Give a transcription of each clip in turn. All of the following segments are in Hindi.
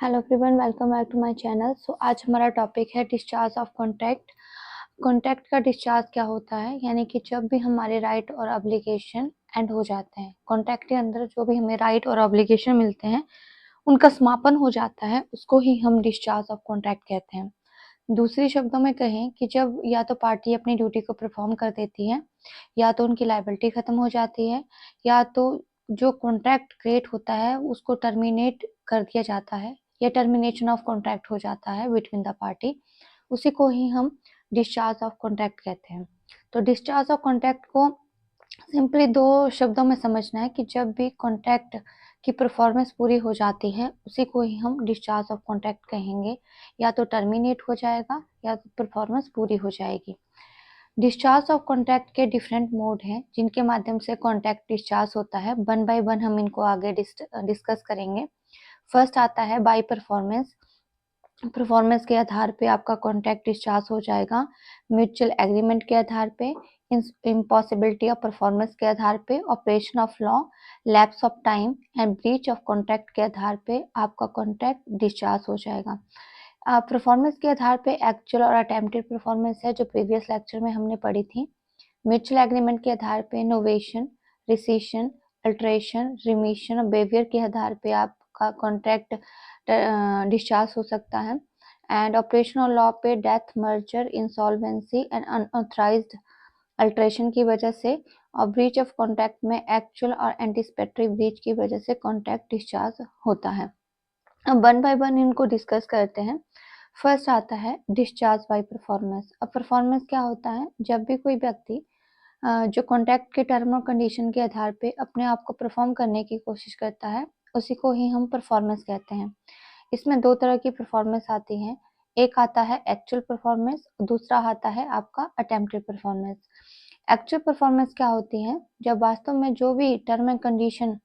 Hello everyone, welcome back to my channel. आज हमारा टॉपिक है डिस्चार्ज ऑफ कॉन्ट्रैक्ट। कॉन्ट्रैक्ट का डिस्चार्ज क्या होता है, यानी कि जब भी हमारे राइट और ऑब्लिगेशन एंड हो जाते हैं, कॉन्ट्रैक्ट के अंदर जो भी हमें राइट और ऑब्लिगेशन मिलते हैं उनका समापन हो जाता है, उसको ही हम डिस्चार्ज ऑफ कॉन्ट्रैक्ट कहते हैं। दूसरी शब्दों में कहें कि जब या तो पार्टी अपनी ड्यूटी को परफॉर्म कर देती है, या तो उनकी लायबिलिटी खत्म हो जाती है, या तो जो कॉन्ट्रैक्ट क्रिएट होता है उसको टर्मिनेट कर दिया जाता है, या टर्मिनेशन ऑफ कॉन्ट्रैक्ट हो जाता है बिटवीन द पार्टी, उसी को ही हम डिस्चार्ज ऑफ कॉन्ट्रैक्ट कहते हैं। तो डिस्चार्ज ऑफ कॉन्ट्रैक्ट को सिंपली दो शब्दों में समझना है कि जब भी कॉन्ट्रैक्ट की परफॉर्मेंस पूरी हो जाती है उसी को ही हम डिस्चार्ज ऑफ कॉन्ट्रैक्ट कहेंगे। या तो टर्मिनेट हो जाएगा या तो परफॉर्मेंस पूरी हो जाएगी। डिस्चार्ज ऑफ कॉन्ट्रैक्ट के डिफरेंट मोड हैं जिनके माध्यम से कॉन्ट्रैक्ट डिस्चार्ज होता है। वन बाय वन हम इनको आगे डिस्कस करेंगे। फर्स्ट आता है बाय परफॉर्मेंस। परफॉर्मेंस के आधार पे आपका कॉन्ट्रैक्ट डिस्चार्ज हो जाएगा। म्यूचुअल एग्रीमेंट के आधार पे, इम्पॉसिबिलिटी ऑफ परफॉर्मेंस के आधार पे, operation of law, lapse of time and breach of contract के आधार पे आपका कॉन्ट्रैक्ट डिस्चार्ज हो जाएगा। परफॉर्मेंस के आधार पे एक्चुअल और अटेम्प्टेड परफॉर्मेंस है जो प्रीवियस लेक्चर में हमने पढ़ी थी। म्यूचुअल एग्रीमेंट के आधार पे नोवेशन, रिसीशन, अल्टरेशन, रिमिशन और बेवियर के आधार पे आपका कॉन्ट्रैक्ट डिस्चार्ज हो सकता है। एंड ऑपरेशनल लॉ पे death, merger, insolvency and unauthorised alteration की वजह से, और ब्रीच ऑफ कॉन्ट्रैक्ट में एक्चुअल और एंटीसिपेटरी ब्रीच की वजह से कॉन्ट्रैक्ट डिस्चार्ज होता है। अब वन बाय वन इनको डिस्कस करते हैं। फर्स्ट आता है डिस्चार्ज बाय परफॉर्मेंस। अब परफॉर्मेंस क्या होता है, जब भी कोई व्यक्ति जो कॉन्ट्रैक्ट के टर्म और कंडीशन के आधार पे अपने आप को परफॉर्म करने की कोशिश करता है उसी को ही हम परफॉर्मेंस कहते हैं। इसमें दो तरह की परफॉर्मेंस आती है। एक आता है एक्चुअल परफॉर्मेंस, दूसरा आता है आपका अटेम्प्टेड परफॉर्मेंस। एक्चुअल परफॉर्मेंस क्या होती है, जब वास्तव में जो भी टर्म एंड कंडीशन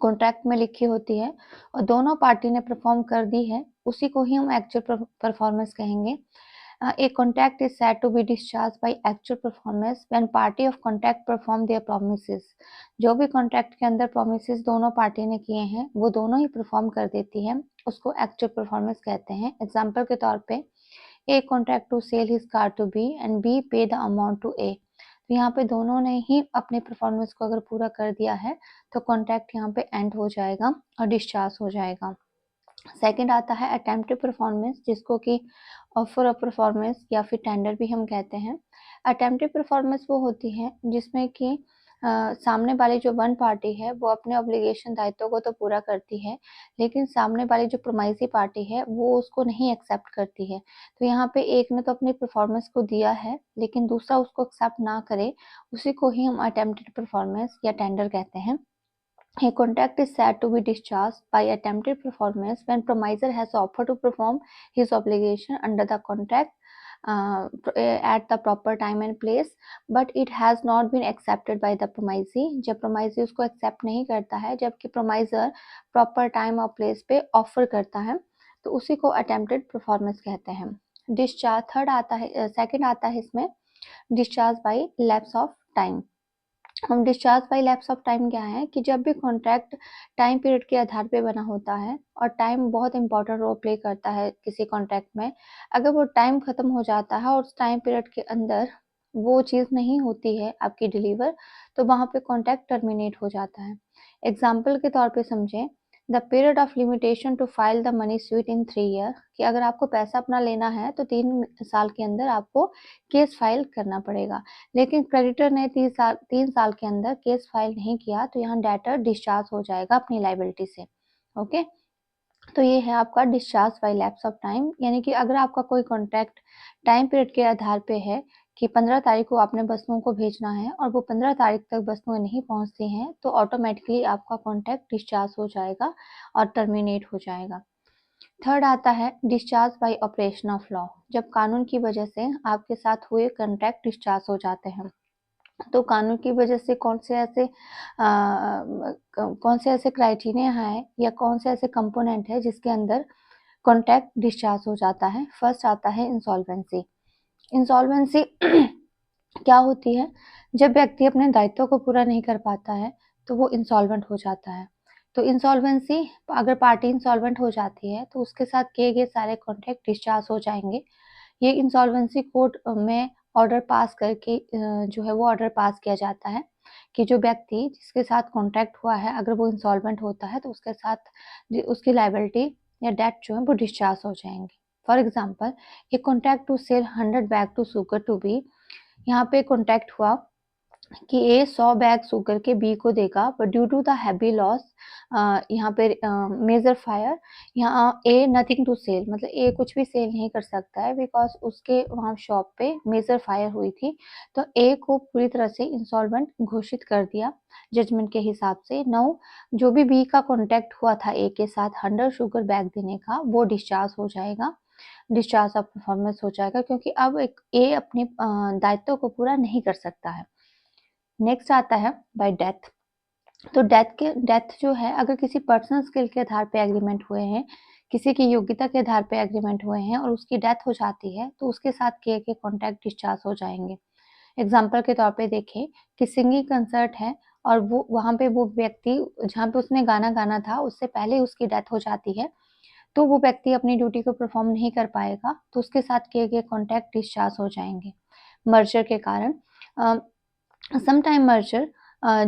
कॉन्ट्रैक्ट में लिखी होती है और दोनों पार्टी ने परफॉर्म कर दी है उसी को ही हम एक्चुअल परफॉर्मेंस कहेंगे। A contract is said to be discharged by actual performance when party of contract perform their promises। जो भी कॉन्ट्रैक्ट के अंदर प्रोमिसेस दोनों पार्टी ने किए हैं वो दोनों ही परफॉर्म कर देती है, उसको एक्चुअल परफॉर्मेंस कहते हैं। एग्जांपल के तौर पे A contract to sell his car to B and B pay the amount to A. तो यहाँ पे दोनों ने ही अपने परफॉर्मेंस को अगर पूरा कर दिया है तो कॉन्ट्रैक्ट यहाँ पे एंड हो जाएगा और डिस्चार्ज हो जाएगा। सेकंड आता है अटेम्प्टेड परफॉर्मेंस, जिसको कि ऑफर ऑफ परफॉर्मेंस या फिर टेंडर भी हम कहते हैं। अटेम्प्टेड परफॉर्मेंस वो होती है जिसमें कि सामने वाली जो वन पार्टी है वो अपने ऑब्लिगेशन दायित्वों को तो पूरा करती है, लेकिन सामने वाली जो प्रोमाइसी पार्टी है वो उसको नहीं एक्सेप्ट करती है। तो यहाँ पे एक ने तो अपनी परफॉर्मेंस को दिया है लेकिन दूसरा उसको एक्सेप्ट ना करे, उसी को ही हम अटेम्प्टेड परफॉर्मेंस या टेंडर कहते हैं। A contract is said to be discharged by attempted performance when promiser has offered to perform his obligation under the contract at the proper time and place, but it has not been accepted by the promisee। जब promisee उसको accept नहीं करता है जबकि promiser proper time और place पे offer करता है तो उसी को attempted performance कहते हैं। डिस्चार्ज थर्ड आता है, सेकंड आता है इसमें discharge by lapse of time. हम discharge by lapse of time क्या है कि जब भी कॉन्ट्रैक्ट टाइम पीरियड के आधार पे बना होता है और टाइम बहुत इंपॉर्टेंट रोल प्ले करता है किसी कॉन्ट्रैक्ट में, अगर वो टाइम खत्म हो जाता है और उस टाइम पीरियड के अंदर वो चीज़ नहीं होती है आपकी डिलीवर, तो वहाँ पे कॉन्ट्रैक्ट टर्मिनेट हो जाता है। एग्जाम्पल के तौर पे समझें, the period of limitation to file the money suit in 3 year, कि अगर आपको पैसा अपना लेना है तो 3 साल के अंदर आपको केस फाइल करना पड़ेगा, लेकिन क्रेडिटर ने 3 साल के अंदर केस फाइल नहीं किया तो यहाँ डेटर डिस्चार्ज हो जाएगा अपनी लाइबिलिटी से। ओके, तो ये है आपका discharge by lapse of time, यानी कि अगर आपका कोई कॉन्ट्रैक्ट टाइम पीरियड के आधार पे है कि 15 तारीख को आपने वस्तुओं को भेजना है और वो 15 तारीख तक वस्तुएं नहीं पहुंचती हैं तो ऑटोमेटिकली आपका कॉन्ट्रैक्ट डिस्चार्ज हो जाएगा और टर्मिनेट हो जाएगा। थर्ड आता है discharge bye operation of law. जब कानून की वजह से आपके साथ हुए कॉन्ट्रैक्ट डिस्चार्ज हो जाते हैं तो कानून की वजह से कौन से ऐसे क्राइटेरिया है या कौन से ऐसे कंपोनेंट है जिसके अंदर कॉन्ट्रैक्ट डिस्चार्ज हो जाता है। फर्स्ट आता है इंसॉल्वेंसी। इंसॉल्वेंसी क्या होती है, जब व्यक्ति अपने दायित्व को पूरा नहीं कर पाता है तो वो इंसॉल्वेंट हो जाता है। तो इंसॉल्वेंसी, अगर पार्टी इंसॉल्वेंट हो जाती है तो उसके साथ किए गए सारे कॉन्ट्रैक्ट डिस्चार्ज हो जाएंगे। ये इंसॉल्वेंसी कोर्ट में ऑर्डर पास करके जो है वो ऑर्डर पास किया जाता है कि जो व्यक्ति जिसके साथ कॉन्ट्रैक्ट हुआ है अगर वो इंसॉल्वेंट होता है तो उसके साथ उसकी लायबिलिटी या डेट जो है वो डिस्चार्ज हो जाएंगे। For example, A contract to sell 100 bag to sugar to B, यहाँ पे कॉन्ट्रैक्ट हुआ कि ए 100 बैग शुगर के बी को देगा, but due to the heavy loss, यहाँ पे मेजर फायर, यहाँ ए नथिंग टू सेल, मतलब ए कुछ भी सेल नहीं कर सकता है बिकॉज उसके वहाँ शॉप पे मेजर फायर हुई थी। तो ए को पूरी तरह से इंसॉल्वेंट घोषित कर दिया जजमेंट के हिसाब से। नाउ जो भी बी का कॉन्टैक्ट हुआ था ए के साथ 100 शुगर बैग देने का, वो डिस्चार्ज हो जाएगा, डिस्चार्ज ऑफ परफॉर्मेंस हो जाएगा, क्योंकि अब एक ए अपने दायित्व को पूरा नहीं कर सकता है। नेक्स्ट आता है बाय डेथ। तो डेथ जो है, अगर किसी पर्सनल स्किल के आधार पे एग्रीमेंट हुए हैं, किसी की योग्यता के आधार पे एग्रीमेंट हुए हैं और उसकी डेथ हो जाती है तो उसके साथ किए गए कॉन्ट्रैक्ट डिस्चार्ज हो जाएंगे। एग्जाम्पल के तौर पे देखें कि सिंगिंग कंसर्ट है और वो वहाँ पे वो व्यक्ति जहाँ पे उसने गाना गाना था उससे पहले उसकी डेथ हो जाती है, तो वो व्यक्ति अपनी ड्यूटी को परफॉर्म नहीं कर पाएगा तो उसके साथ किए गए कॉन्ट्रैक्ट डिस्चार्ज हो जाएंगे। मर्जर के कारण, समटाइम मर्जर,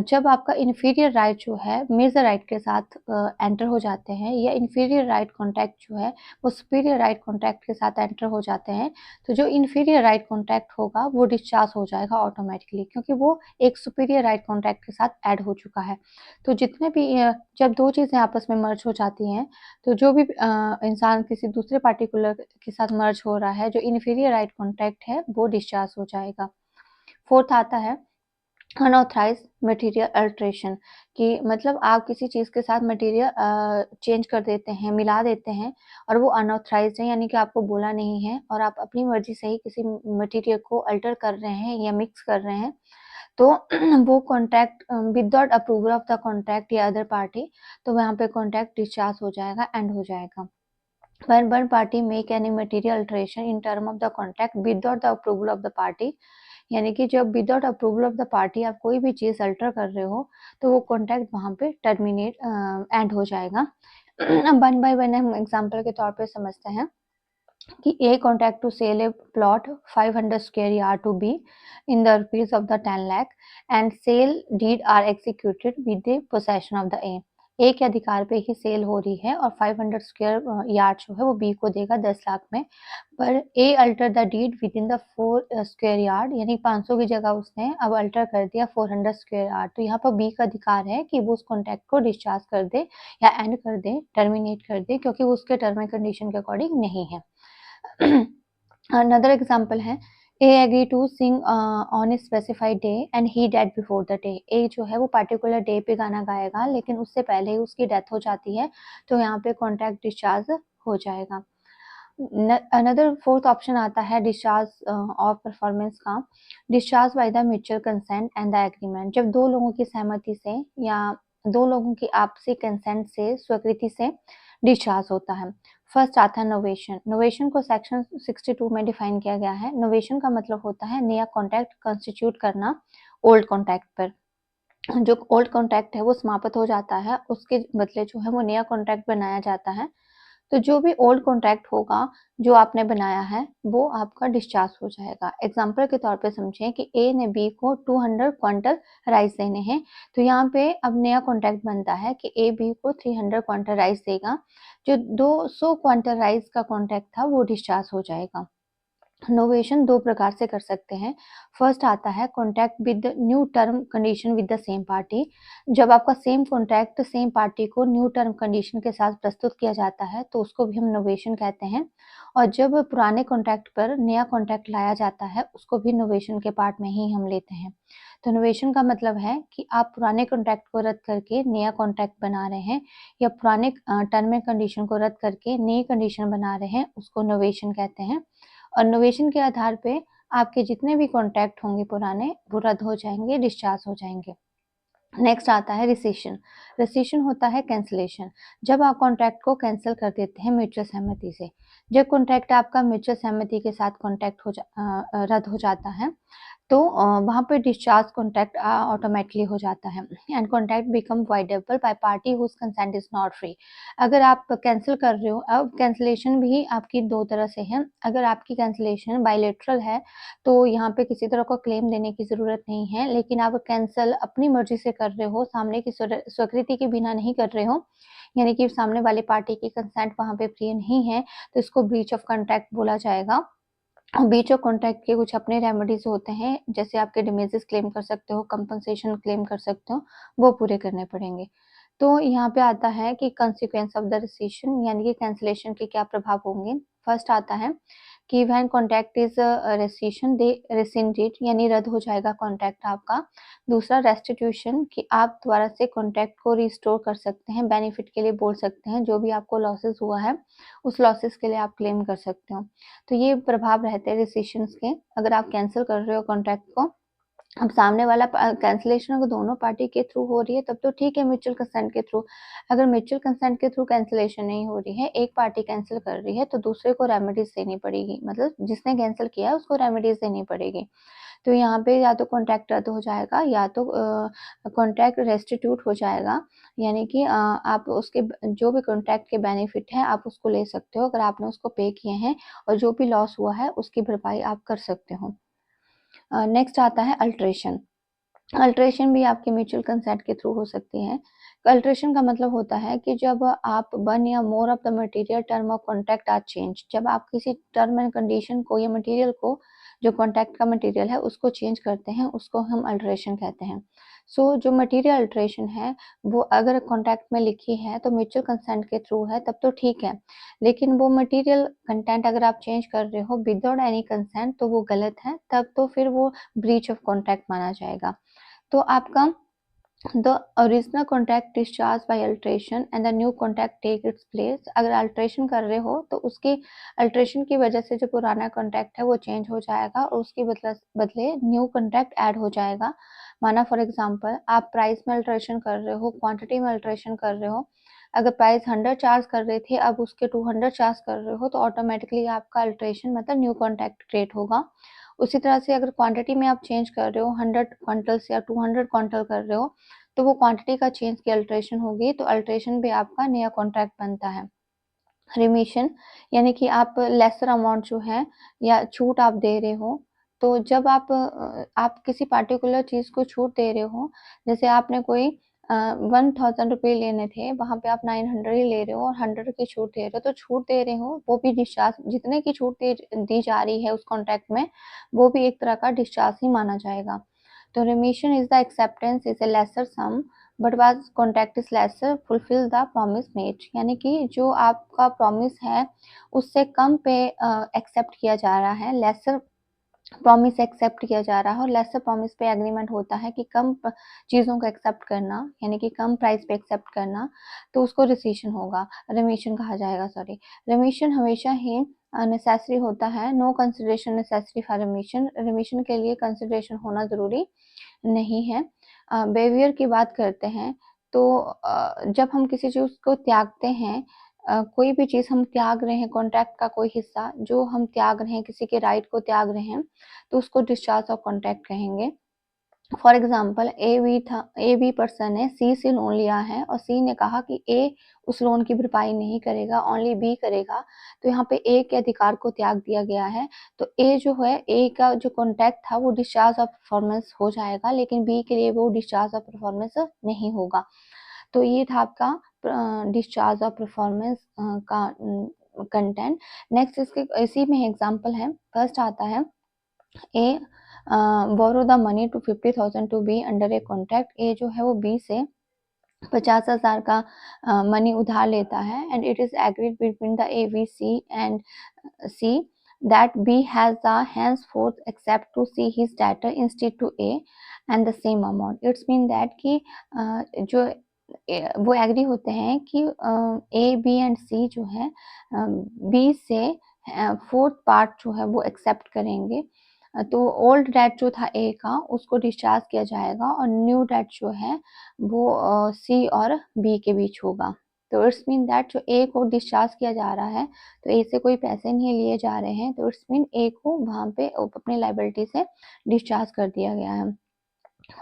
जब आपका इन्फीरियर राइट जो है मेजर राइट के साथ एंटर हो जाते हैं, या इन्फीरियर राइट कॉन्ट्रैक्ट जो है वो सुपीरियर राइट कॉन्ट्रैक्ट के साथ एंटर हो जाते हैं, तो जो इन्फीरियर राइट कॉन्ट्रैक्ट होगा वो डिस्चार्ज हो जाएगा ऑटोमेटिकली, क्योंकि वो एक सुपीरियर राइट कॉन्ट्रैक्ट के साथ ऐड हो चुका है। तो जितने भी जब दो चीज़ें आपस में मर्ज हो जाती हैं, तो जो भी इंसान किसी दूसरे पार्टिकुलर के साथ मर्ज हो रहा है, जो इन्फीरियर राइट कॉन्ट्रैक्ट है वो डिस्चार्ज हो जाएगा। फोर्थ आता है अनऑथराइज्ड मटेरियल अल्ट्रेशन, कि मतलब आप किसी चीज़ के साथ मटेरियल चेंज कर देते हैं, मिला देते हैं और वो अनऑथराइज्ड है, यानी कि आपको बोला नहीं है और आप अपनी मर्जी से ही किसी मटेरियल को अल्टर कर रहे हैं या मिक्स कर रहे हैं, तो वो contract without approval of the contract या अदर पार्टी, तो वहाँ पे कॉन्ट्रैक्ट डिस्चार्ज हो जाएगा, एंड हो जाएगा। When one party make any material alteration in term of the contract without the approval of the party, यानी कि जब without approval of the party आप कोई भी चीज़ अल्टर कर रहे हो तो वो कॉन्ट्रैक्ट वहाँ पे टर्मिनेट एंड हो जाएगा। अब वन बाय वन हम एग्जांपल के तौर पे समझते हैं कि A contract to sell a plot 500 square yard to B in the rupees of the 10 lakh and sale deed are executed with the possession of the A के अधिकार पे ही सेल हो रही है और 500 स्क्वायर यार्ड जो है वो बी को देगा 10 लाख में, पर a alter the deed within the 4 square yard, यानी 500 की जगह उसने अब अल्टर कर दिया 400 स्क्वायर यार्ड, तो यहाँ पर बी का अधिकार है कि वो उस कॉन्ट्रैक्ट को डिस्चार्ज कर दे या एंड कर दे, टर्मिनेट कर दे, क्योंकि वो उसके टर्म एंड कंडीशन के अकॉर्डिंग नहीं है। Another example है A agree to sing on a specified day and he died before the day। A जो है वो particular day पे गाना गाएगा लेकिन उससे पहले ही उसकी डेथ हो जाती है, तो यहाँ पे कॉन्ट्रैक्ट डिस्चार्ज हो जाएगा। अनदर फोर्थ ऑप्शन आता है डिस्चार्ज ऑफ परफॉर्मेंस का, discharge by the mutual consent and the agreement, जब दो लोगों की सहमति से या दो लोगों की आपसी कंसेंट से, स्वीकृति से डिस्चार्ज होता है। फर्स्ट आता है नोवेशन। नोवेशन को सेक्शन 62 में डिफाइन किया गया है। नोवेशन का मतलब होता है नया कॉन्ट्रैक्ट कंस्टिट्यूट करना ओल्ड कॉन्ट्रैक्ट पर। जो ओल्ड कॉन्ट्रैक्ट है वो समाप्त हो जाता है, उसके बदले जो है वो नया कॉन्ट्रैक्ट बनाया जाता है। तो जो भी ओल्ड कॉन्ट्रैक्ट होगा जो आपने बनाया है वो आपका डिस्चार्ज हो जाएगा। एग्जाम्पल के तौर पे समझें कि ए ने बी को 200 क्विंटल राइस देने हैं, तो यहाँ पे अब नया कॉन्ट्रैक्ट बनता है कि ए बी को 300 क्विंटल राइस देगा, जो 200 क्विंटल राइस का कॉन्ट्रैक्ट था वो डिस्चार्ज हो जाएगा। नोवेशन दो प्रकार से कर सकते हैं। फर्स्ट आता है contract with new term condition with the same party, जब आपका सेम कॉन्ट्रैक्ट सेम पार्टी को न्यू टर्म कंडीशन के साथ प्रस्तुत किया जाता है तो उसको भी हम नोवेशन कहते हैं, और जब पुराने कॉन्ट्रैक्ट पर नया कॉन्ट्रैक्ट लाया जाता है उसको भी नोवेशन के पार्ट में ही हम लेते हैं। तो नोवेशन का मतलब है कि आप पुराने कॉन्ट्रैक्ट को रद्द करके नया कॉन्ट्रैक्ट बना रहे हैं, या पुराने टर्म एंड कंडीशन को रद्द करके नई कंडीशन बना रहे हैं, उसको नोवेशन कहते हैं। और नोवेशन के आधार पे आपके जितने भी कॉन्ट्रैक्ट होंगे पुराने वो रद्द हो जाएंगे, डिस्चार्ज हो जाएंगे। नेक्स्ट आता है रिसेशन। रिसेशन होता है कैंसिलेशन, जब आप कॉन्ट्रैक्ट को कैंसिल कर देते हैं म्यूचुअल सहमति से। जब कॉन्ट्रैक्ट आपका म्यूचुअल सहमति के साथ कॉन्ट्रैक्ट रद्द हो जाता है तो वहाँ पे डिस्चार्ज कॉन्ट्रैक्ट ऑटोमेटिकली हो जाता है and contract become voidable by party whose consent is not free. अगर आप कैंसिल कर रहे हो, अब कैंसिलेशन भी आपकी दो तरह से है। अगर आपकी कैंसिलेशन बायलैटरल है तो यहाँ पे किसी तरह का क्लेम देने की ज़रूरत नहीं है, लेकिन आप कैंसिल अपनी मर्जी से कर रहे हो, सामने की स्वीकृति के बिना नहीं कर रहे हो, यानी कि सामने वाली पार्टी की कंसेंट वहाँ पे प्रिय नहीं है, तो इसको ब्रीच ऑफ कॉन्ट्रैक्ट बोला जाएगा। बीच ऑफ कॉन्ट्रैक्ट के कुछ अपने रेमेडीज होते हैं, जैसे आपके डैमेजेस क्लेम कर सकते हो, कंपनसेशन क्लेम कर सकते हो, वो पूरे करने पड़ेंगे। तो यहाँ पे आता है कि कंसिक्वेंस ऑफ द रेसिशन, यानी कि कैंसिलेशन के क्या प्रभाव होंगे। फर्स्ट आता है कि व्हेन कॉन्ट्रैक्ट इज रेसिशन दे रेसिंडेड, यानी रद्द हो जाएगा कॉन्ट्रैक्ट आपका। दूसरा रेस्टिट्यूशन, कि आप दोबारा से कॉन्ट्रैक्ट को रिस्टोर कर सकते हैं, बेनिफिट के लिए बोल सकते हैं, जो भी आपको लॉसेस हुआ है उस लॉसेस के लिए आप क्लेम कर सकते हो। तो ये प्रभाव रहते हैं रेसिशंस के, अगर आप कैंसिल कर रहे हो कॉन्ट्रैक्ट को। अब सामने वाला कैंसिलेशन अगर दोनों पार्टी के थ्रू हो रही है तब तो ठीक है, म्यूचुअल कंसेंट के थ्रू। अगर म्यूचुअल कंसेंट के थ्रू कैंसिलेशन नहीं हो रही है, एक पार्टी कैंसिल कर रही है, तो दूसरे को रेमेडीज देनी पड़ेगी, मतलब जिसने कैंसिल किया है उसको रेमेडीज देनी पड़ेगी। तो यहाँ पे या तो कॉन्ट्रैक्ट रद्द हो जाएगा या तो कॉन्ट्रैक्ट रेस्टिट्यूट हो जाएगा, यानी कि आप उसके जो भी कॉन्ट्रैक्ट के बेनिफिट है आप उसको ले सकते हो, अगर आपने उसको पे किए हैं, और जो भी लॉस हुआ है उसकी भरपाई आप कर सकते हो। नेक्स्ट आता है अल्ट्रेशन। अल्ट्रेशन भी आपके म्यूचुअल कंसेंट के थ्रू हो सकती है। अल्ट्रेशन का मतलब होता है कि जब आप वन या more of the material term of contract are change, जब आप किसी टर्म एंड कंडीशन को या मटेरियल को, जो कॉन्ट्रैक्ट का मटेरियल है उसको चेंज करते हैं, उसको हम अल्ट्रेशन कहते हैं। सो जो मटेरियल अल्ट्रेशन है वो अगर कॉन्ट्रैक्ट में लिखी है तो म्यूचुअल कंसेंट के थ्रू है तब तो ठीक है, लेकिन वो मटेरियल कंटेंट अगर आप चेंज कर रहे हो विदाउट एनी कंसेंट तो वो गलत है, तब तो फिर वो ब्रीच ऑफ कॉन्ट्रैक्ट माना जाएगा। तो आपका the original contract discharge by alteration and the new contract take its place. अगर अल्ट्रेशन कर रहे हो तो उसकी अल्ट्रेशन की वजह से जो पुराना कॉन्ट्रैक्ट है वो चेंज हो जाएगा और उसके बदले न्यू कॉन्ट्रैक्ट ऐड हो जाएगा। माना फॉर एग्जांपल आप प्राइस में अल्ट्रेशन कर रहे हो, क्वांटिटी में अल्ट्रेशन कर रहे हो, अगर प्राइस 100 चार्ज कर रहे थे अब उसके 200 चार्ज कर रहे हो तो ऑटोमेटिकली आपका अल्ट्रेशन मतलब न्यू कॉन्ट्रैक्ट क्रिएट होगा। उसी तरह से अगर क्वांटिटी में आप चेंज कर रहे हो, 100 क्विंटल्स या 200 क्विंटल कर रहे हो, तो वो क्वांटिटी का चेंज की अल्ट्रेशन होगी, तो अल्ट्रेशन भी आपका नया कॉन्ट्रैक्ट बनता है। रिमिशन, यानी कि आप लेसर अमाउंट जो है या छूट आप दे रहे हो, तो जब आप किसी पार्टिकुलर चीज़ को छूट दे रहे हो, जैसे आपने कोई 1000 रुपए लेने थे, वहाँ पे आप 900 ही ले रहे हो और 100 की छूट दे रहे हो, तो छूट दे रहे हो वो भी डिस्चार्ज, जितने की छूट दी जा रही है उस कॉन्ट्रैक्ट में, वो भी एक तरह का डिस्चार्ज ही माना जाएगा। तो remission is the acceptance is a lesser sum but was contract is lesser fulfill the promise made, यानी कि जो आपका प्रॉमिस है उससे कम पे एक्सेप्ट किया जा रहा है, लेसर प्रॉमिस एक्सेप्ट किया जा रहा है, और लेसर प्रॉमिस पे एग्रीमेंट होता है कि कम चीज़ों को एक्सेप्ट करना, यानी कि कम प्राइस पे एक्सेप्ट करना, तो उसको रिसीशन होगा, रेमिशन कहा जाएगा, सॉरी। रेमिशन हमेशा ही नेसेसरी होता है, no consideration necessary for remission, remission के लिए कंसिडरेशन होना ज़रूरी नहीं है। बिहेवियर की बात करते हैं तो जब हम किसी चीज़ को त्यागते हैं, कोई भी चीज़ हम त्याग रहे हैं, कॉन्ट्रैक्ट का कोई हिस्सा जो हम त्याग रहे हैं, किसी के राइट को त्याग रहे हैं, तो उसको डिस्चार्ज ऑफ कॉन्ट्रैक्ट कहेंगे। For example A B person ने सी से लोन लिया है और सी ने कहा कि ए उस लोन की भरपाई नहीं करेगा, ओनली बी करेगा, तो यहाँ पे ए के अधिकार को त्याग दिया गया है, तो ए जो है, ए का जो कॉन्ट्रैक्ट था वो डिस्चार्ज ऑफ परफॉर्मेंस हो जाएगा, लेकिन बी के लिए वो डिस्चार्ज ऑफ परफॉर्मेंस नहीं होगा। तो ये था आपका डिस्चार्ज ऑफ परफॉर्मेंस का कंटेंट। नेक्स्ट इसके इसी में एग्जाम्पल है, फर्स्ट आता है A borrow the money to 50,000 to be under a contract. A जो है वो बी से 50,000 का मनी उधार लेता है and it is agreed between the A B C and C that B has the henceforth accept to see his debtor instead to A and the same amount. It's mean that कि जो वो एग्री होते हैं कि ए बी एंड सी जो है बी से फोर्थ पार्ट जो है वो एक्सेप्ट करेंगे, तो ओल्ड डेट जो था ए का उसको डिस्चार्ज किया जाएगा और न्यू डेट जो है वो सी और बी के बीच होगा। तो इट्स मीन दैट जो ए को डिस्चार्ज किया जा रहा है, तो ए से कोई पैसे नहीं लिए जा रहे हैं, तो इट्स मीन ए को वहाँ पे अपनी लायबिलिटी से डिस्चार्ज कर दिया गया है।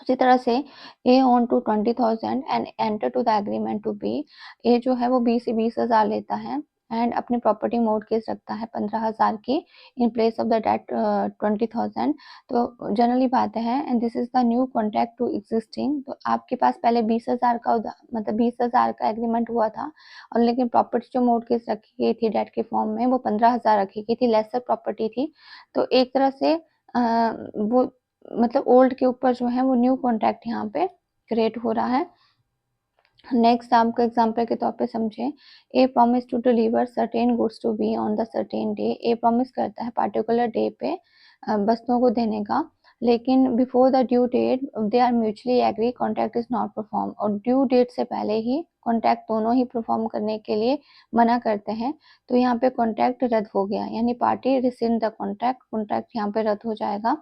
उसी तरह से A on to 20,000 and enter to the agreement to be, A जो है वो बी से 20,000 लेता है एंड अपनी प्रॉपर्टी मोर्टगेज रखता है 15,000 की in place of the debt 20,000। तो जनरली बात है and this is the new contract to existing. तो आपके पास पहले 20,000 का मतलब 20,000 का एग्रीमेंट हुआ था, और लेकिन प्रॉपर्टी जो मोर्टगेज रखी गई थी डेट के फॉर्म में वो 15,000 रखी गई थी, लेसर प्रॉपर्टी थी। तो एक तरह से वो मतलब ओल्ड के ऊपर जो है वो न्यू कॉन्ट्रैक्ट यहाँ पे क्रिएट हो रहा है। नेक्स्ट आपको एग्जांपल के तौर पे समझें, A promise to deliver certain goods to B on the certain day. A promise करता है पार्टिकुलर डे पे वस्तुओं को देने का, लेकिन before the due date they are mutually agree contract is not perform. और ड्यू डेट से पहले ही कॉन्ट्रैक्ट दोनों ही परफॉर्म करने के लिए मना करते हैं, तो यहाँ पे कॉन्ट्रैक्ट रद्द हो गया, यानी party rescind the contract, contract यहाँ पे रद्द हो जाएगा।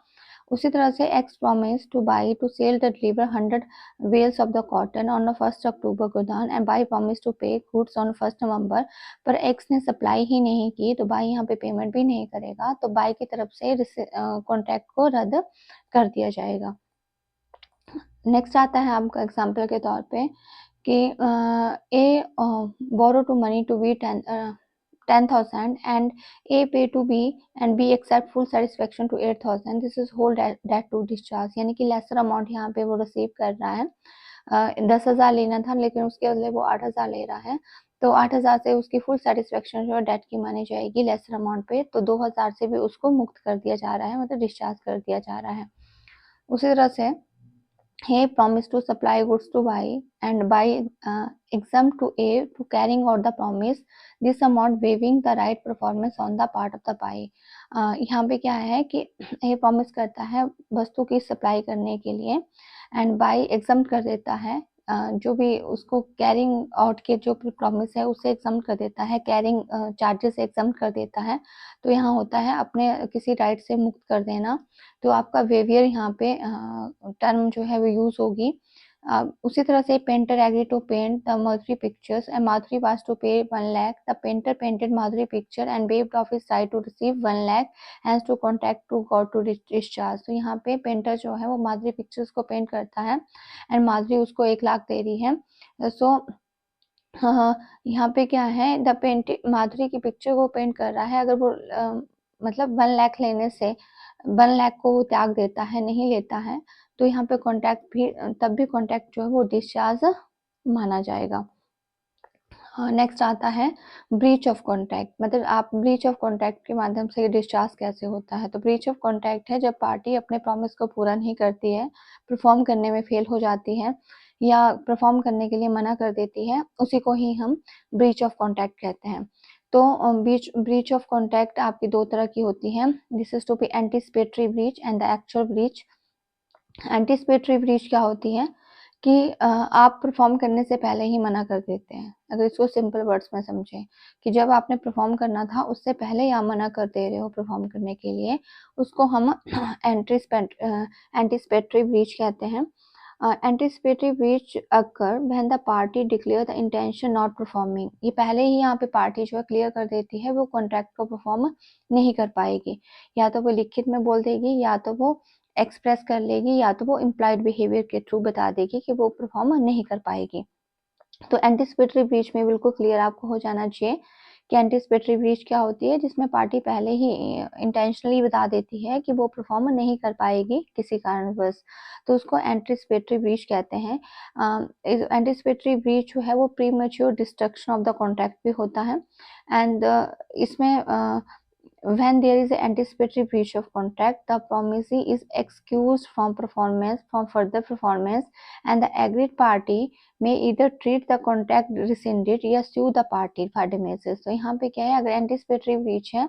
उसी तरह से X promise to buy to sell the deliver 100 bales of the cotton on the 1st October को done and buy promise to pay goods on 1st November, पर एक्स ने सप्लाई ही नहीं की तो बाई यहाँ पे पेमेंट भी नहीं करेगा, तो बाई की तरफ से कॉन्ट्रैक्ट को रद्द कर दिया जाएगा। नेक्स्ट आता है आपका एग्जांपल के तौर पे कि A borrow to money to be 10,000 and A pay to B and B accept full satisfaction to 8,000, this is whole debt to discharge, यानी कि लेसर अमाउंट यहाँ पे वो रिसीव कर रहा है। 10,000 लेना था लेकिन उसके बदले वो 8,000 ले रहा है, तो 8,000 से उसकी फुल सेटिस्फेक्शन जो है डेट की मानी जाएगी लेसर अमाउंट पे, तो 2,000 से भी उसको मुक्त कर दिया जा रहा है, मतलब डिस्चार्ज कर दिया जा रहा है। उसी तरह से he promised to supply goods to Y and Y exempt to A to carrying out the promise, this amount waiving the right performance on the part of the Y। यहाँ पे क्या है कि A प्रॉमिस करता है वस्तु की सप्लाई करने के लिए एंड Y एग्जम्प्ट कर देता है, जो भी उसको कैरिंग आउट के जो प्रॉमिस है उसे एग्जम्प्ट कर देता है, कैरिंग चार्जेस एग्जम्प्ट कर देता है। तो यहाँ होता है अपने किसी राइट से मुक्त कर देना, तो आपका वेवियर यहाँ पे टर्म जो है वो यूज होगी। उसी तरह से painter agree to paint the Madhuri pictures and Madhuri was to pay 1 lakh, the painter painted Madhuri picture and waived of his right to receive 1 lakh has to contact to got to discharge. तो यहाँ पे पेंटर जो है वो माधुरी पिक्चर्स को पेंट करता है एंड माधुरी उसको 1 लाख दे रही है। सो हाँ, यहाँ पे क्या है, द पेंट माधुरी की पिक्चर को पेंट कर रहा है, अगर वो मतलब 1 लाख लेने से 1 लाख को वो त्याग देता है, नहीं लेता है, तो यहाँ पे कॉन्ट्रैक्ट भी तब भी कॉन्ट्रैक्ट जो है वो डिस्चार्ज माना जाएगा। नेक्स्ट आता है ब्रीच ऑफ कॉन्ट्रैक्ट, मतलब आप ब्रीच ऑफ कॉन्ट्रैक्ट के माध्यम से डिस्चार्ज कैसे होता है। तो ब्रीच ऑफ कॉन्ट्रैक्ट है जब पार्टी अपने प्रॉमिस को पूरा नहीं करती है, परफॉर्म करने में फेल हो जाती है या परफॉर्म करने के लिए मना कर देती है, उसी को ही हम ब्रीच ऑफ कॉन्ट्रैक्ट कहते हैं। तो ब्रीच ऑफ कॉन्ट्रैक्ट आपकी 2 तरह की होती है, this is to be anticipatory breach and the actual breach. Anticipatory breach क्या होती है कि आप परफॉर्म करने से पहले ही मना कर देते हैं। अगर इसको सिंपल वर्ड्स में समझें कि जब आपने परफॉर्म करना था उससे पहले ही आप मना कर दे रहे हो परफॉर्म करने के लिए, उसको हम एंटीसिपेटरी ब्रीच कहते हैं। Anticipatory breach occur when the party declare the intention not performing, ये पहले ही यहाँ पे पार्टी जो है क्लियर कर देती है वो कॉन्ट्रैक्ट को परफॉर्म नहीं कर पाएगी, या तो वो लिखित में बोल देगी, या तो वो एक्सप्रेस कर लेगी, या तो वो इम्प्लाइड बिहेवियर के थ्रू बता देगी कि वो परफॉर्म नहीं कर पाएगी। तो एंटीसिपेटरी ब्रीच में बिल्कुल क्लियर आपको हो जाना चाहिए कि एंटीसिपेटरी ब्रीच क्या होती है, जिसमें पार्टी पहले ही इंटेंशनली बता देती है कि वो परफॉर्म नहीं कर पाएगी किसी कारणवश, तो उसको एंटीसिपेटरी ब्रीच कहते हैं। एंटीसिपेटरी ब्रीच जो है वो premature destruction of the contract भी होता है एंड इसमें when there is an anticipatory breach of contract, the promisee is excused from further performance, and the agreed party may either treat the contract rescinded या sue the party for damages। तो यहाँ पे क्या है, अगर anticipatory breach है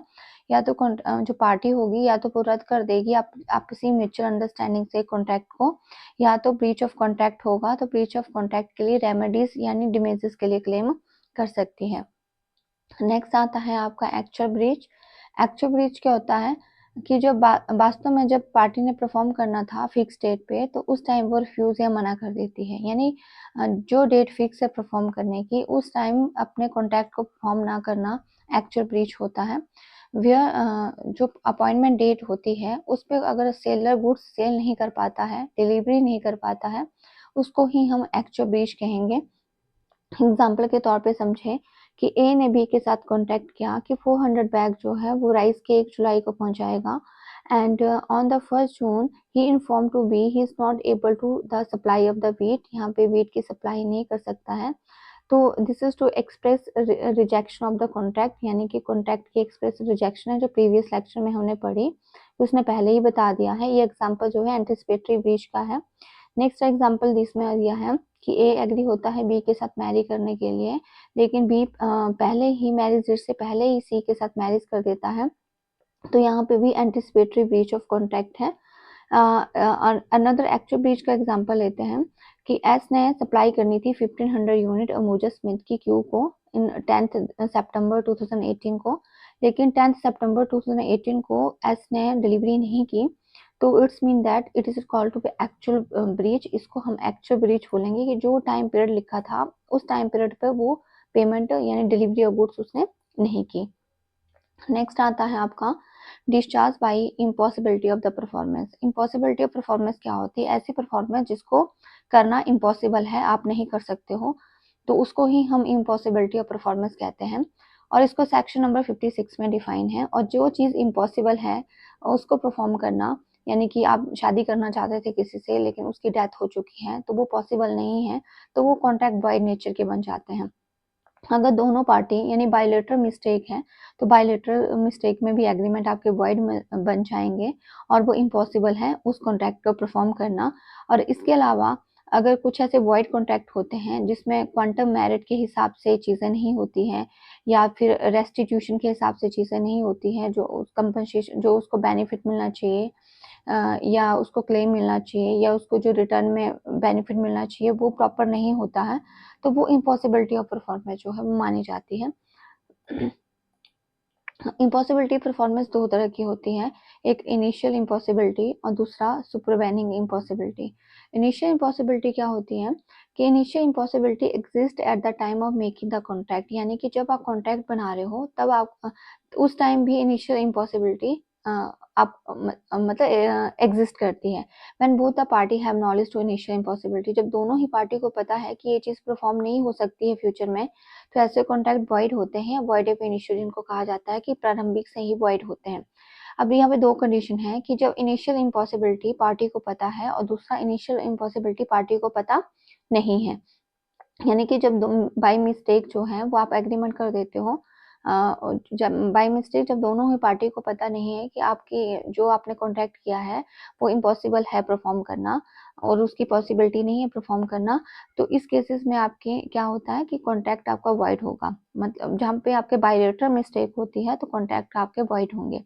या तो जो पार्टी होगी या तो वो रद्द कर देगी आपसी म्यूचुअल अंडरस्टैंडिंग से कॉन्ट्रैक्ट को, या तो ब्रीच ऑफ कॉन्ट्रैक्ट होगा तो ब्रीच ऑफ कॉन्ट्रैक्ट के लिए रेमेडीज यानी डैमेजेस के लिए क्लेम कर सकती है। नेक्स्ट आता है आपका एक्चुअल ब्रीच। एक्चुअल ब्रीच क्या होता है, कि जब वास्तव में जब पार्टी ने परफॉर्म करना था फिक्स डेट पे, तो उस टाइम वो रिफ्यूज़ या मना कर देती है। यानी जो डेट फिक्स है परफॉर्म करने की, उस टाइम अपने कॉन्ट्रैक्ट को परफॉर्म ना करना एक्चुअल ब्रीच होता है। जो अपॉइंटमेंट डेट होती है, उस पे अगर सेलर गुड्स सेल नहीं कर पाता है, डिलीवरी नहीं कर पाता है, उसको ही हम एक्चुअल ब्रीच कहेंगे। एग्जाम्पल के तौर पे समझें कि ए ने बी के साथ कॉन्टैक्ट किया कि 400 बैग जो है वो राइस के 1 जुलाई को पहुंचाएगा, and on the 1st June he inform to B he is not able to the supply of the wheat, यहाँ पे व्हीट की सप्लाई नहीं कर सकता है। तो this is to express rejection of the contract, यानी कि कॉन्ट्रैक्ट की एक्सप्रेस रिजेक्शन है, जो प्रीवियस लेक्चर में हमने पढ़ी, तो उसने पहले ही बता दिया है। ये एग्जाम्पल जो है एंटिसिपेटरी ब्रीच का है। नेक्स्ट एग्जाम्पल इसमें दिया है कि ए एग्री होता है बी के साथ मैरी करने के लिए, लेकिन बी पहले ही मैरिज डेट से पहले ही सी के साथ मैरिज कर देता है, तो यहाँ पे भी एंटिसिपेटरी ब्रीच ऑफ कॉन्ट्रैक्ट है। अनदर एक्चुअल ब्रीच का एग्जांपल लेते हैं कि एस ने सप्लाई करनी थी 1500 यूनिट अमूजा स्मिथ की क्यू को इन 10th सितंबर 2018 को, लेकिन 10th सितंबर 2018 को एस ने डिलीवरी नहीं की, तो it's mean that it is called to be actual breach. इसको हम एक्चुअल ब्रीच बोलेंगे कि जो टाइम पीरियड लिखा था उस टाइम पीरियड पर वो पेमेंट यानी डिलीवरी ऑफ गुड्स उसने नहीं की। नेक्स्ट आता है आपका discharge by impossibility of the performance. Impossibility of performance क्या होती है? ऐसी परफॉर्मेंस जिसको करना इम्पॉसिबल है, आप नहीं कर सकते हो, तो उसको ही हम इम्पॉसिबिलिटी ऑफ परफॉर्मेंस कहते हैं, और इसको सेक्शन नंबर 56 में डिफाइन है। और जो चीज़ इम्पॉसिबल है उसको परफॉर्म करना, यानी कि आप शादी करना चाहते थे किसी से लेकिन उसकी डेथ हो चुकी है, तो वो पॉसिबल नहीं है, तो वो कॉन्ट्रैक्ट बाय नेचर के बन जाते हैं। अगर दोनों पार्टी यानी बायलैटरल मिस्टेक है, तो बायलैटरल मिस्टेक में भी एग्रीमेंट आपके वॉइड बन जाएंगे और वो इम्पॉसिबल है उस कॉन्ट्रैक्ट को परफॉर्म करना। और इसके अलावा अगर कुछ ऐसे वॉइड कॉन्ट्रैक्ट होते हैं जिसमें क्वांटम मेरिट के हिसाब से चीज़ें नहीं होती हैं, या फिर रेस्टिट्यूशन के हिसाब से चीज़ें नहीं होती हैं, जो कंपनसेशन जो उसको बेनिफिट मिलना चाहिए, या उसको क्लेम मिलना चाहिए, या उसको जो रिटर्न में बेनिफिट मिलना चाहिए वो प्रॉपर नहीं होता है, तो वो इम्पॉसिबिलिटी ऑफ परफॉर्मेंस जो है वो मानी जाती है। इम्पॉसिबिलिटी परफॉर्मेंस दो तरह की होती है, एक इनिशियल इम्पॉसिबिलिटी और दूसरा सुपरवेनिंग इम्पॉसिबिलिटी। इनिशियल इम्पॉसिबिलिटी क्या होती है कि initial impossibility exist at the time of making the contract, यानी कि जब आप कॉन्ट्रैक्ट बना रहे हो तब आप उस टाइम भी इनिशियल इम्पॉसिबिलिटी आप मतलब एग्जिस्ट करती है। When both the party have knowledge to initial impossibility, जब दोनों ही पार्टी को पता है कि ये चीज़ परफॉर्म नहीं हो सकती है फ्यूचर में, तो ऐसे कॉन्ट्रैक्ट वॉइड होते हैं, वॉइड ऑफ इनिशियल जिनको कहा जाता है कि प्रारंभिक से ही वॉइड होते हैं। अब यहाँ पे दो कंडीशन है कि जब इनिशियल इम्पॉसिबिलिटी पार्टी को पता है और दूसरा इनिशियल इम्पॉसिबिलिटी पार्टी को पता नहीं है, यानी कि जब बाय मिस्टेक जो है वो आप एग्रीमेंट कर देते हो, जब बाय मिस्टेक जब दोनों ही पार्टी को पता नहीं है कि आपकी जो आपने कॉन्ट्रैक्ट किया है वो इम्पॉसिबल है परफॉर्म करना और उसकी पॉसिबिलिटी नहीं है परफॉर्म करना, तो इस केसेस में आपके क्या होता है कि कॉन्ट्रैक्ट आपका वॉइड होगा। मतलब जहाँ पे आपके बायलैटरल मिस्टेक होती है तो कॉन्ट्रैक्ट आपके वॉइड होंगे,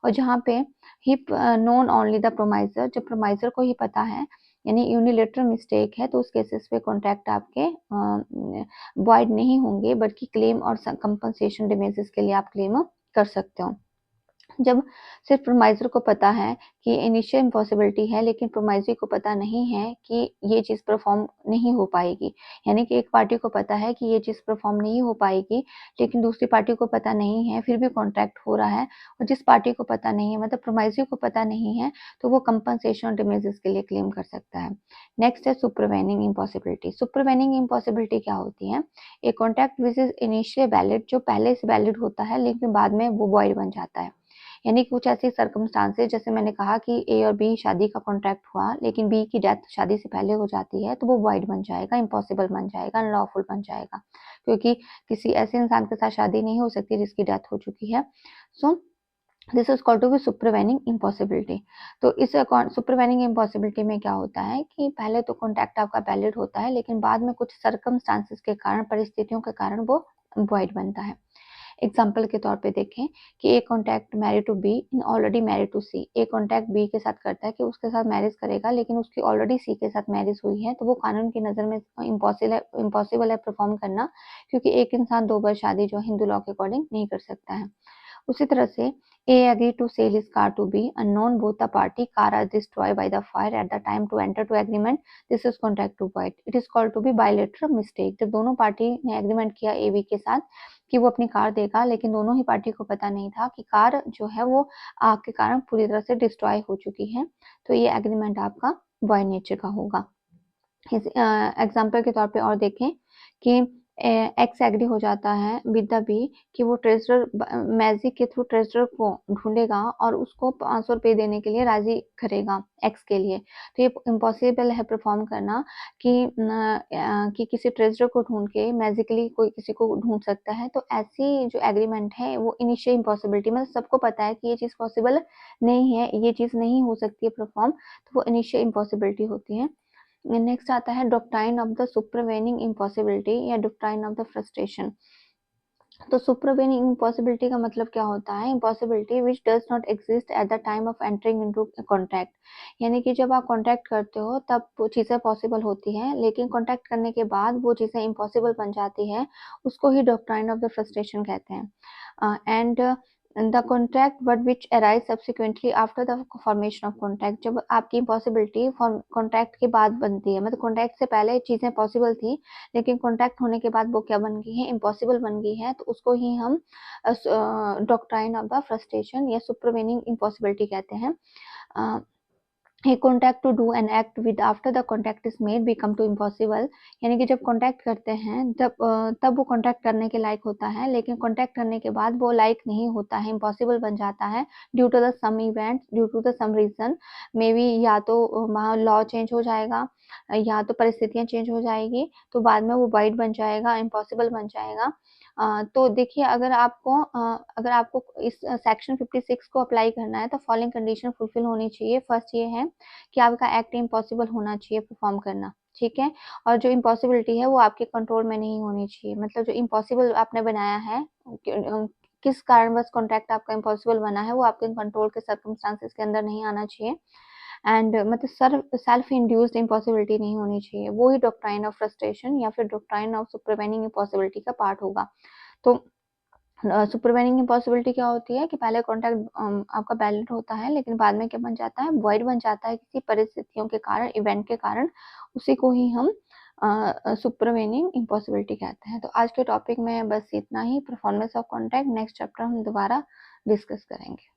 और जहाँ पे ही नोन ओनली द प्रोमाइजर, जब प्रोमाइजर को ही पता है यानी यूनिलेटरल मिस्टेक है, तो उस केसेस पे कॉन्ट्रैक्ट आपके वॉइड नहीं होंगे, बल्कि क्लेम और कंपनसेशन डिमेजेस के लिए आप क्लेम कर सकते हो। जब सिर्फ प्रोमाइजर को पता है कि इनिशियल इम्पॉसिबिलिटी है, लेकिन प्रोमाइजर को पता नहीं है कि ये चीज़ परफॉर्म नहीं हो पाएगी, यानी कि एक पार्टी को पता है कि ये चीज़ परफॉर्म नहीं हो पाएगी, लेकिन दूसरी पार्टी को पता नहीं है, फिर भी कॉन्ट्रैक्ट हो रहा है, और जिस पार्टी को पता नहीं है मतलब प्रोमाइजर को पता नहीं है, तो वो कंपनसेशन और डिमेजेस के लिए क्लेम कर सकता है। नेक्स्ट है सुपरवेनिंग इम्पॉसिबिलिटी। सुपरवेनिंग इम्पॉसिबिलिटी क्या होती है? एक contract which is initially valid, जो पहले से वैलिड होता है लेकिन बाद में वो वॉइड बन जाता है। यानी कुछ ऐसी सर्कमस्टांसेस, जैसे मैंने कहा कि ए और बी शादी का कॉन्ट्रैक्ट हुआ लेकिन बी की डेथ शादी से पहले हो जाती है, तो वो वॉइड बन जाएगा, इम्पॉसिबल बन जाएगा, अनलॉफुल बन जाएगा, क्योंकि किसी ऐसे इंसान के साथ शादी नहीं हो सकती जिसकी डेथ हो चुकी है। So this is called to be supervening impossibility. तो इस सुपरवेनिंग इम्पॉसिबिलिटी में क्या होता है कि पहले तो कॉन्ट्रैक्ट आपका वैलिड होता है, लेकिन बाद में कुछ सर्कमस्टांसेस के कारण, परिस्थितियों के कारण वो वॉइड बनता है। एग्जाम्पल के तौर पे देखें कि A contact married to B in already married to C. A contact B के साथ करता है कि उसके साथ मैरिज करेगा, लेकिन उसकी ऑलरेडी सी के साथ मैरिज हुई है, तो वो कानून की नज़र में इम्पॉसिबल है परफॉर्म करना, क्योंकि एक इंसान दो बार शादी जो हिंदू लॉ के अकॉर्डिंग नहीं कर सकता है। उसी तरह से A agreed to sell his car to B. Unknown both the party, car are destroyed by the fire at the time to enter to agreement. This is contract to void. It is called to be bilateral mistake. जब दोनों पार्टी ने एग्रीमेंट किया ए बी के साथ कि वो अपनी कार देगा, लेकिन दोनों ही पार्टी को पता नहीं था कि कार जो है वो आग के कारण पूरी तरह से डिस्ट्रॉय हो चुकी है, तो ये एग्रीमेंट आपका void नेचर का होगा। इस एग्जाम्पल के तौर पे और देखें कि एक्स एग्री हो जाता है विद द बी कि वो ट्रेजरर मैजिक के थ्रू ट्रेजरर को ढूंढेगा और उसको 500 रुपये देने के लिए राजी करेगा एक्स के लिए। तो ये इम्पॉसिबल है परफॉर्म करना कि किसी ट्रेजरर को ढूंढ के मैजिकली कोई किसी को ढूंढ सकता है। तो ऐसी जो एग्रीमेंट है वो इनिशियल इम्पॉसिबिलिटी, मतलब सबको पता है कि ये चीज़ पॉसिबल नहीं है, ये चीज़ नहीं हो सकती है परफॉर्म, तो वो इनिशियल इम्पॉसिबिलिटी होती है। नेक्स्ट आता है doctrine of the supervening impossibility या डॉक्ट्राइन ऑफ द फ्रस्ट्रेशन। तो सुपरवेनिंग इम्पॉसिबिलिटी का मतलब क्या होता है? Impossibility which does not exist at the time of entering into contract, यानी कि जब आप कॉन्ट्रैक्ट करते हो तब वो चीज़ें पॉसिबल होती हैं, लेकिन कॉन्ट्रैक्ट करने के बाद वो चीज़ें इम्पॉसिबल बन जाती है, उसको ही डॉक्ट्राइन ऑफ द फ्रस्ट्रेशन कहते हैं। And the contract but which arise subsequently after the formation of contract, जब आपकी इम्पॉसिबिलिटी कॉन्ट्रैक्ट के बाद बनती है, मतलब कॉन्ट्रैक्ट से पहले चीज़ें पॉसिबल थी, लेकिन कॉन्ट्रैक्ट होने के बाद वो क्या बन गई है? इम्पॉसिबल बन गई है, तो उसको ही हम डॉक्ट्राइन ऑफ द फ्रस्ट्रेशन या सुपरवेनिंग इम्पॉसिबिलिटी कहते हैं। A contact to do an act with after the contact is made become to impossible, यानी कि जब कॉन्टैक्ट करते हैं तब वो कॉन्टैक्ट करने के लायक होता है, लेकिन कॉन्टैक्ट करने के बाद वो लायक नहीं होता है, इम्पॉसिबल बन जाता है due to the some event, due to the some reason, may be या तो वहाँ लॉ चेंज हो जाएगा या तो परिस्थितियाँ चेंज हो जाएगी, तो बाद में वो वाइड बन जाएगा, इम्पॉसिबल बन जाएगा। तो देखिए अगर आपको इस सेक्शन 56 को अप्लाई करना है तो फॉलोइंग कंडीशन फुलफिल होनी चाहिए। फर्स्ट ये है कि आपका एक्ट इम्पॉसिबल होना चाहिए परफॉर्म करना, ठीक है? और जो इम्पॉसिबिलिटी है वो आपके कंट्रोल में नहीं होनी चाहिए, मतलब जो इम्पॉसिबल आपने बनाया है किस कारणवश कॉन्ट्रैक्ट आपका इम्पॉसिबल बना है वो आपके कंट्रोल के सर्कमस्टांसेस के अंदर नहीं आना चाहिए, एंड मतलब सेल्फ इंड्यूस्ड इम्पॉसिबिलिटी नहीं होनी चाहिए, वो ही डॉक्ट्राइन ऑफ फ्रस्ट्रेशन या फिर डॉक्ट्राइन ऑफ सुपरवेनिंग इम्पॉसिबिलिटी का पार्ट होगा। तो सुपरवेनिंग इम्पॉसिबिलिटी क्या होती है कि पहले कॉन्ट्रैक्ट आपका वैलिड होता है, लेकिन बाद में क्या बन जाता है? वॉइड बन जाता है किसी परिस्थितियों के कारण, इवेंट के कारण, उसी को ही हम सुपरवेनिंग इम्पॉसिबिलिटी कहते हैं। तो आज के टॉपिक में बस इतना ही, performance of contract. Next chapter हम दोबारा डिस्कस करेंगे।